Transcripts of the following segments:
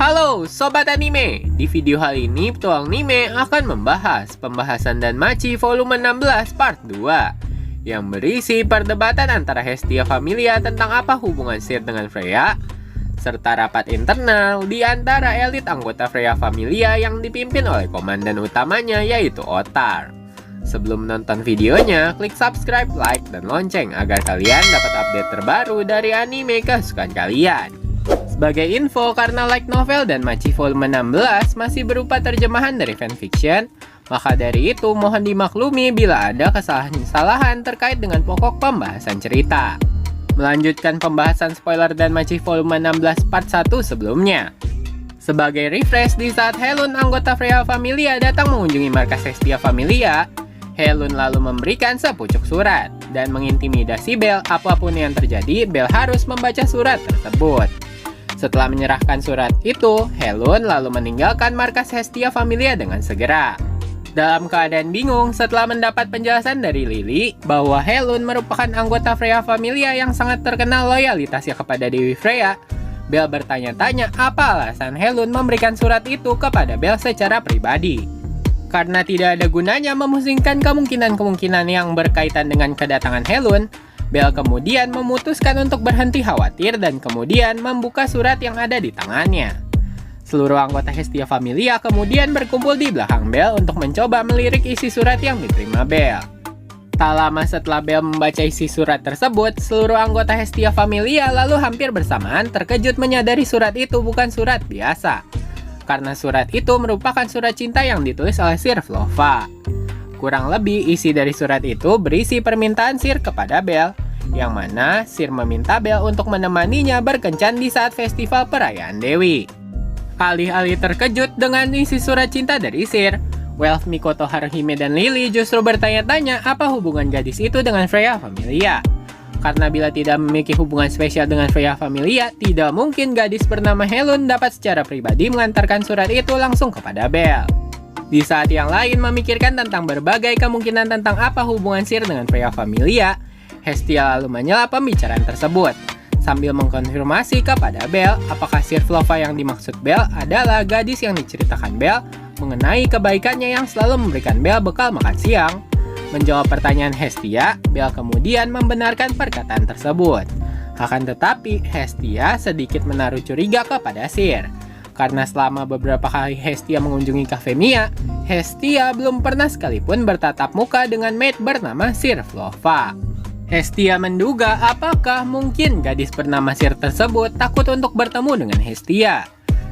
Halo Sobat Anime, di video kali ini Petualang Anime akan membahas pembahasan Danmachi volume 16 part 2 yang berisi perdebatan antara Hestia Familia tentang apa hubungan Seer dengan Freya, serta rapat internal di antara elit anggota Freya Familia yang dipimpin oleh komandan utamanya yaitu Otar. Sebelum nonton videonya, klik subscribe, like, dan lonceng agar kalian dapat update terbaru dari anime kesukaan kalian. Sebagai info, karena light novel Danmachi volume 16 masih berupa terjemahan dari fanfiction, maka dari itu mohon dimaklumi bila ada kesalahan-kesalahan terkait dengan pokok pembahasan cerita. Melanjutkan pembahasan spoiler Danmachi volume 16 part 1 sebelumnya. Sebagai refresh, di saat Helun anggota Freya Familia datang mengunjungi markas Hestia Familia, Helun lalu memberikan sepucuk surat dan mengintimidasi Belle. Apapun yang terjadi, Belle harus membaca surat tersebut. Setelah menyerahkan surat itu, Helun lalu meninggalkan markas Hestia Familia dengan segera. Dalam keadaan bingung setelah mendapat penjelasan dari Lily bahwa Helun merupakan anggota Freya Familia yang sangat terkenal loyalitasnya kepada Dewi Freya, Belle bertanya-tanya apa alasan Helun memberikan surat itu kepada Belle secara pribadi. Karena tidak ada gunanya memusingkan kemungkinan-kemungkinan yang berkaitan dengan kedatangan Helun, Belle kemudian memutuskan untuk berhenti khawatir dan kemudian membuka surat yang ada di tangannya. Seluruh anggota Hestia Familia kemudian berkumpul di belakang Belle untuk mencoba melirik isi surat yang diterima Belle. Tak lama setelah Belle membaca isi surat tersebut, seluruh anggota Hestia Familia lalu hampir bersamaan terkejut menyadari surat itu bukan surat biasa. Karena surat itu merupakan surat cinta yang ditulis oleh Sir Flova. Kurang lebih isi dari surat itu berisi permintaan Sir kepada Belle, yang mana Sir meminta Belle untuk menemaninya berkencan di saat festival perayaan Dewi. Alih-alih terkejut dengan isi surat cinta dari Sir, Welf, Mikoto, Haruhime, dan Lily justru bertanya-tanya apa hubungan gadis itu dengan Freya Familia. Karena bila tidak memiliki hubungan spesial dengan Freya Familia, tidak mungkin gadis bernama Helun dapat secara pribadi mengantarkan surat itu langsung kepada Belle. Di saat yang lain memikirkan tentang berbagai kemungkinan tentang apa hubungan Sir dengan Freya Familia, Hestia lalu menyela pembicaraan tersebut, sambil mengkonfirmasi kepada Belle apakah Sir Flova yang dimaksud Belle adalah gadis yang diceritakan Belle mengenai kebaikannya yang selalu memberikan Belle bekal makan siang. Menjawab pertanyaan Hestia, Belle kemudian membenarkan perkataan tersebut. Akan tetapi, Hestia sedikit menaruh curiga kepada Sir. Karena selama beberapa kali Hestia mengunjungi Cafe Mia, Hestia belum pernah sekalipun bertatap muka dengan maid bernama Sir Flova. Hestia menduga apakah mungkin gadis bernama Sir tersebut takut untuk bertemu dengan Hestia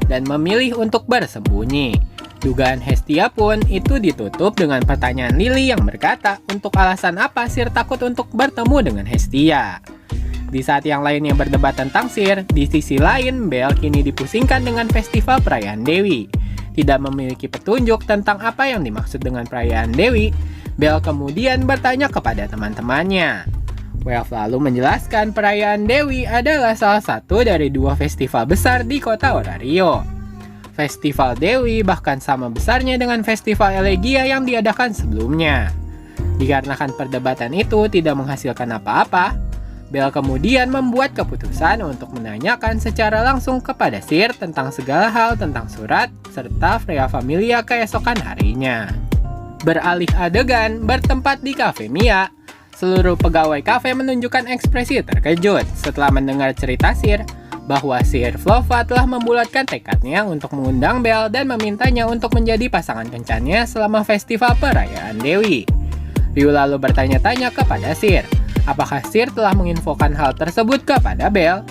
dan memilih untuk bersembunyi. Dugaan Hestia pun itu ditutup dengan pertanyaan Lily yang berkata untuk alasan apa Sir takut untuk bertemu dengan Hestia. Di saat yang lainnya berdebat tentang Sir, di sisi lain Belle kini dipusingkan dengan festival perayaan Dewi. Tidak memiliki petunjuk tentang apa yang dimaksud dengan perayaan Dewi, Belle kemudian bertanya kepada teman-temannya. Welf lalu menjelaskan perayaan Dewi adalah salah satu dari dua festival besar di kota Orario. Festival Dewi bahkan sama besarnya dengan festival Elegia yang diadakan sebelumnya. Dikarenakan perdebatan itu tidak menghasilkan apa-apa, Belle kemudian membuat keputusan untuk menanyakan secara langsung kepada Sir tentang segala hal tentang surat serta Freya Familia keesokan harinya. Beralih adegan bertempat di Cafe Mia, seluruh pegawai kafe menunjukkan ekspresi terkejut setelah mendengar cerita Sir bahwa Sir Flova telah membulatkan tekadnya untuk mengundang Belle dan memintanya untuk menjadi pasangan kencannya selama festival perayaan Dewi. Ryu lalu bertanya-tanya kepada Sir, apakah Sir telah menginfokan hal tersebut kepada Belle?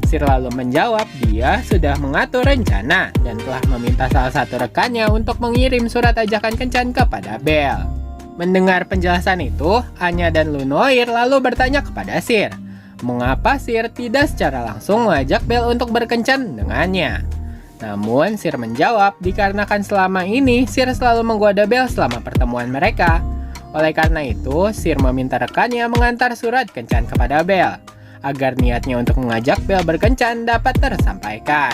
Sir lalu menjawab dia sudah mengatur rencana dan telah meminta salah satu rekannya untuk mengirim surat ajakan kencan kepada Belle. Mendengar penjelasan itu, Anya dan Lunoir lalu bertanya kepada Sir, mengapa Sir tidak secara langsung mengajak Belle untuk berkencan dengannya. Namun Sir menjawab dikarenakan selama ini Sir selalu menggoda Belle selama pertemuan mereka. Oleh karena itu, Sir meminta rekannya mengantar surat kencan kepada Belle, agar niatnya untuk mengajak Belle berkencan dapat tersampaikan.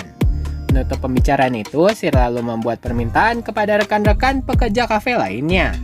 Menutup pembicaraan itu, Sir lalu membuat permintaan kepada rekan-rekan pekerja kafe lainnya.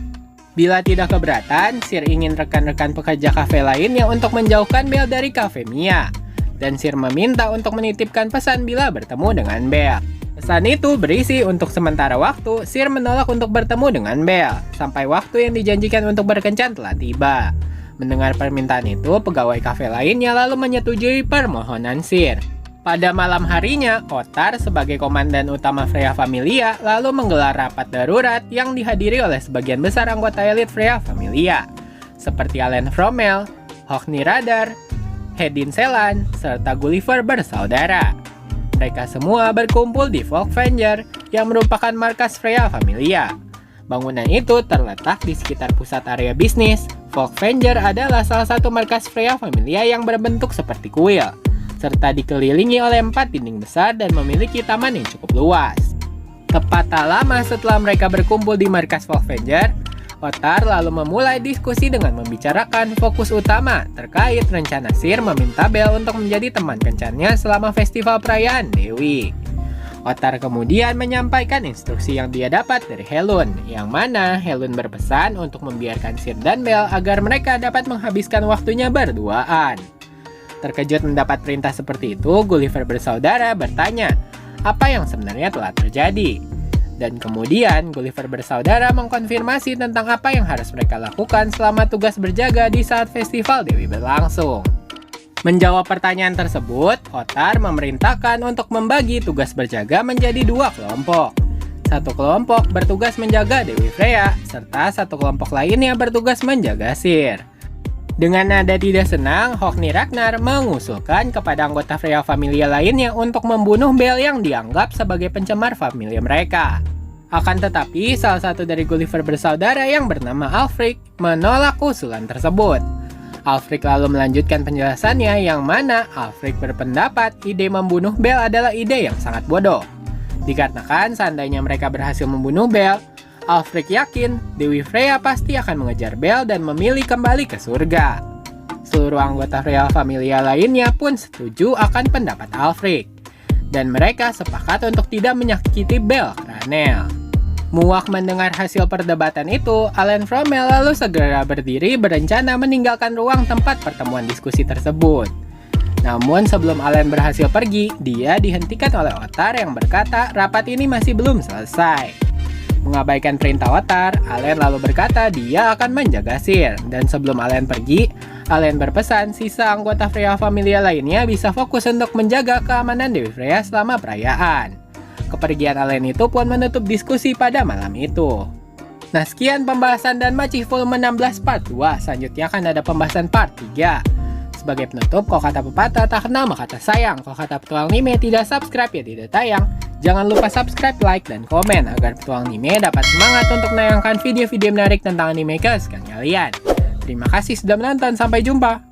Bila tidak keberatan, Sir ingin rekan-rekan pekerja kafe lainnya untuk menjauhkan Belle dari Cafe Mia, dan Sir meminta untuk menitipkan pesan bila bertemu dengan Belle. Pesan itu berisi untuk sementara waktu, Sir menolak untuk bertemu dengan Belle, sampai waktu yang dijanjikan untuk berkencan telah tiba. Mendengar permintaan itu, pegawai kafe lainnya lalu menyetujui permohonan Sir. Pada malam harinya, Ottar sebagai komandan utama Freya Familia lalu menggelar rapat darurat yang dihadiri oleh sebagian besar anggota elit Freya Familia, seperti Allen Fromel, Hoghni Radar, Hedin Selan, serta Gulliver bersaudara. Mereka semua berkumpul di Folkvanger yang merupakan markas Freya Familia. Bangunan itu terletak di sekitar pusat area bisnis. Folkvanger adalah salah satu markas Freya Familia yang berbentuk seperti kuil, serta dikelilingi oleh 4 dinding besar dan memiliki taman yang cukup luas. Tepat tak lama setelah mereka berkumpul di markas Folkvanger, Ottar lalu memulai diskusi dengan membicarakan fokus utama terkait rencana Sir meminta Belle untuk menjadi teman kencannya selama festival perayaan Dewi. Ottar kemudian menyampaikan instruksi yang dia dapat dari Helun, yang mana Helun berpesan untuk membiarkan Sir dan Belle agar mereka dapat menghabiskan waktunya berduaan. Terkejut mendapat perintah seperti itu, Gulliver bersaudara bertanya, apa yang sebenarnya telah terjadi? Dan kemudian Gulliver bersaudara mengkonfirmasi tentang apa yang harus mereka lakukan selama tugas berjaga di saat festival Dewi berlangsung. Menjawab pertanyaan tersebut, Ottar memerintahkan untuk membagi tugas berjaga menjadi 2 kelompok. Satu kelompok bertugas menjaga Dewi Freya, serta satu kelompok lainnya bertugas menjaga Sir. Dengan nada tidak senang, Hoghni Ragnar mengusulkan kepada anggota Freya Familia lainnya untuk membunuh Belle yang dianggap sebagai pencemar familia mereka. Akan tetapi, salah satu dari Gulliver bersaudara yang bernama Alfric menolak usulan tersebut. Alfric lalu melanjutkan penjelasannya, yang mana Alfric berpendapat ide membunuh Belle adalah ide yang sangat bodoh. Dikarenakan seandainya mereka berhasil membunuh Belle, Alfric yakin Dewi Freya pasti akan mengejar Belle dan memilih kembali ke surga. Seluruh anggota Freya Familia lainnya pun setuju akan pendapat Alfric, dan mereka sepakat untuk tidak menyakiti Belle Cranel. Muak mendengar hasil perdebatan itu, Allen Fromel lalu segera berdiri berencana meninggalkan ruang tempat pertemuan diskusi tersebut. Namun sebelum Allen berhasil pergi, dia dihentikan oleh Ottar yang berkata rapat ini masih belum selesai. Mengabaikan perintah Ottar, Allen lalu berkata dia akan menjaga Sir, dan sebelum Allen pergi, Allen berpesan sisa anggota Freya Familia lainnya bisa fokus untuk menjaga keamanan Dewi Freya selama perayaan. Kepergian Allen itu pun menutup diskusi pada malam itu. Nah, sekian pembahasan Danmachi volume 16 part 2. Selanjutnya akan ada pembahasan part 3. Sebagai penutup, kalau kata pepatah tak kenal maka tak sayang. Kalau kata petualang anime tidak subscribe ya tidak tayang. Jangan lupa subscribe, like, dan komen agar petualang anime dapat semangat untuk menayangkan video-video menarik tentang anime kesukaan kalian. Terima kasih sudah menonton, sampai jumpa!